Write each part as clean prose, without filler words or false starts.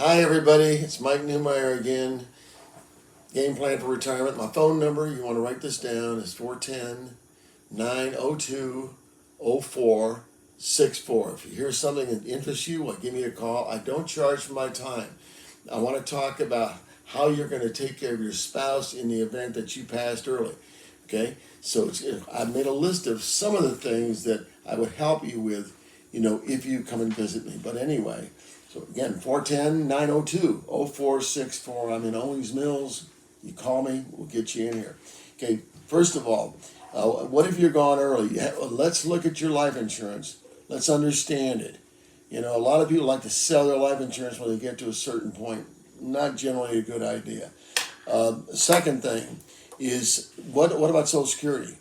Hi, everybody. It's Mike Newmeyer again. Game plan for retirement. My phone number, you want to write this down, is 410 902 0464. If you hear something that interests you, well, give me a call. I don't charge for my time. I want to talk about how you're going to take care of your spouse in the event that you passed early. Okay? So I made a list of some of the things that I would help you with, if you come and visit me. But anyway, so again, 410 902 0464. I'm in Owings Mills. You call me, we'll get you in here. Okay, first of all, what if you're gone early? Let's look at your life insurance. Let's understand it. A lot of people like to sell their life insurance when they get to a certain point. Not generally a good idea. Second thing is, what about Social Security?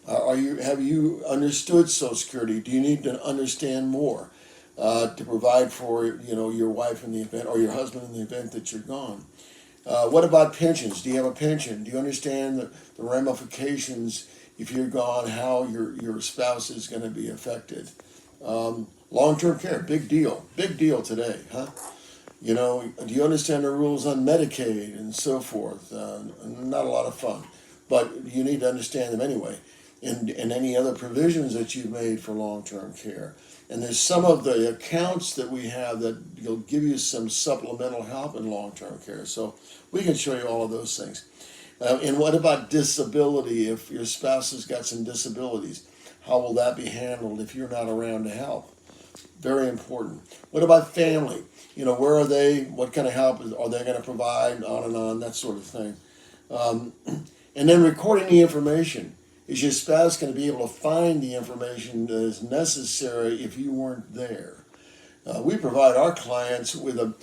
Have you understood Social Security? Do you need to understand more to provide for your wife in the event, or your husband in the event that you're gone? What about pensions? Do you have a pension? Do you understand the ramifications if you're gone? How your spouse is going to be affected? Long-term care, big deal today, huh? Do you understand the rules on Medicaid and so forth? Not a lot of fun, but you need to understand them anyway. And any other provisions that you've made for long-term care. And there's some of the accounts that we have that will give you some supplemental help in long-term care. So we can show you all of those things. And what about disability? If your spouse has got some disabilities, how will that be handled if you're not around to help? Very important. What about family? Where are they? What kind of help are they going to provide? On and on, that sort of thing. And then recording the information. Is your spouse going to be able to find the information that is necessary if you weren't there? We provide our clients with a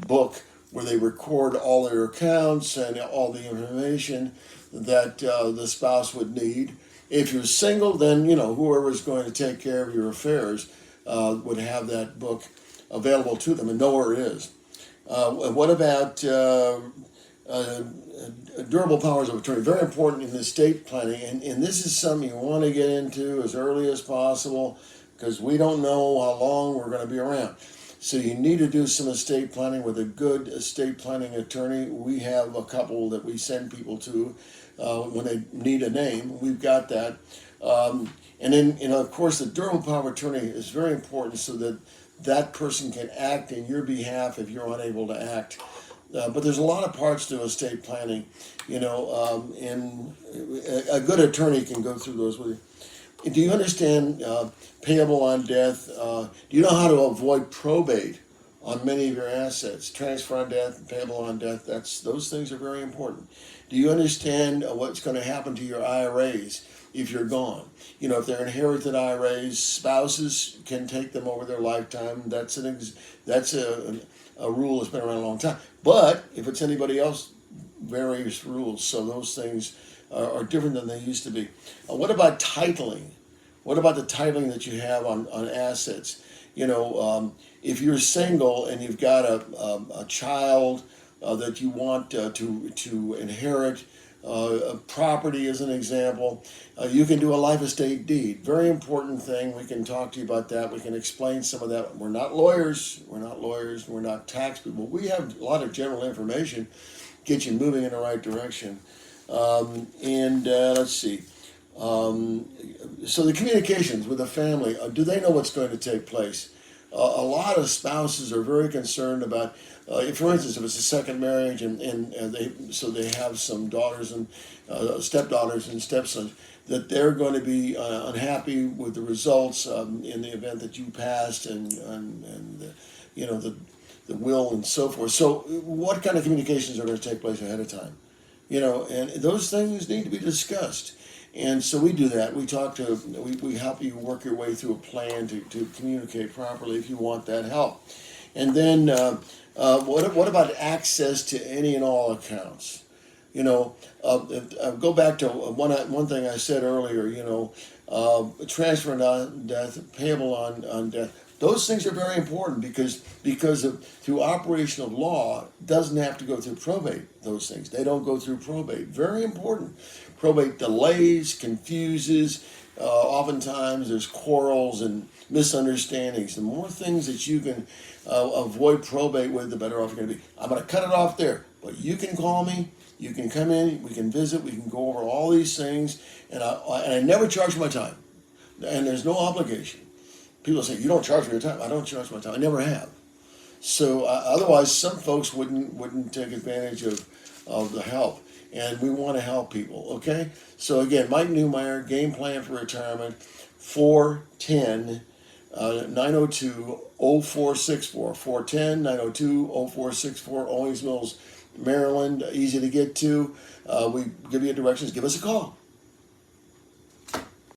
book where they record all their accounts and all the information that the spouse would need. If you're single, then whoever's going to take care of your affairs would have that book available to them and know where it is. What about durable powers of attorney? Very important in estate planning, and this is something you want to get into as early as possible because we don't know how long we're going to be around. So you need to do some estate planning with a good estate planning attorney. We have a couple that we send people to when they need a name. We've got that. And then, of course, the durable power of attorney is very important so that that person can act in your behalf if you're unable to act. But there's a lot of parts to estate planning, and a good attorney can go through those with you. Do you understand payable on death? Do you know how to avoid probate on many of your assets? Transfer on death, payable on death, those things are very important. Do you understand what's going to happen to your IRAs if you're gone? If they're inherited IRAs, spouses can take them over their lifetime. That's a rule that's been around a long time. But if it's anybody else, various rules. So those things are different than they used to be. What about titling? What about the titling that you have on assets? If you're single and you've got a child that you want to inherit, property as an example, you can do a life estate deed. Very important thing. We can talk to you about that. We can explain some of that. We're not lawyers. We're not tax people. We have a lot of general information, get you moving in the right direction. Let's see. So the communications with the family, do they know what's going to take place? A lot of spouses are very concerned about, for instance, if it's a second marriage and they have some daughters and stepdaughters and stepsons, that they're going to be unhappy with the results in the event that you passed and the will and so forth. So what kind of communications are going to take place ahead of time? And those things need to be discussed. And so we do that. We help you work your way through a plan to communicate properly if you want that help. And then what about access to any and all accounts? Go back to one thing I said earlier, transfer on death, payable on death. Those things are very important because through operation of law, it doesn't have to go through probate, those things. They don't go through probate. Very important. Probate delays, confuses, Oftentimes there's quarrels and misunderstandings. The more things that you can avoid probate with, the better off you're going to be. I'm going to cut it off there, but you can call me. You can come in. We can visit. We can go over all these things, and I never charge my time, and there's no obligation. People say you don't charge for your time. I don't charge my time. I never have. So otherwise, some folks wouldn't take advantage of the help, and we want to help people. Okay. So again, Mike Newmeyer, Game Plan for Retirement, 410 902 0464 410 902 0464, Owings Mills, Maryland. Easy to get to. We give you directions. Give us a call.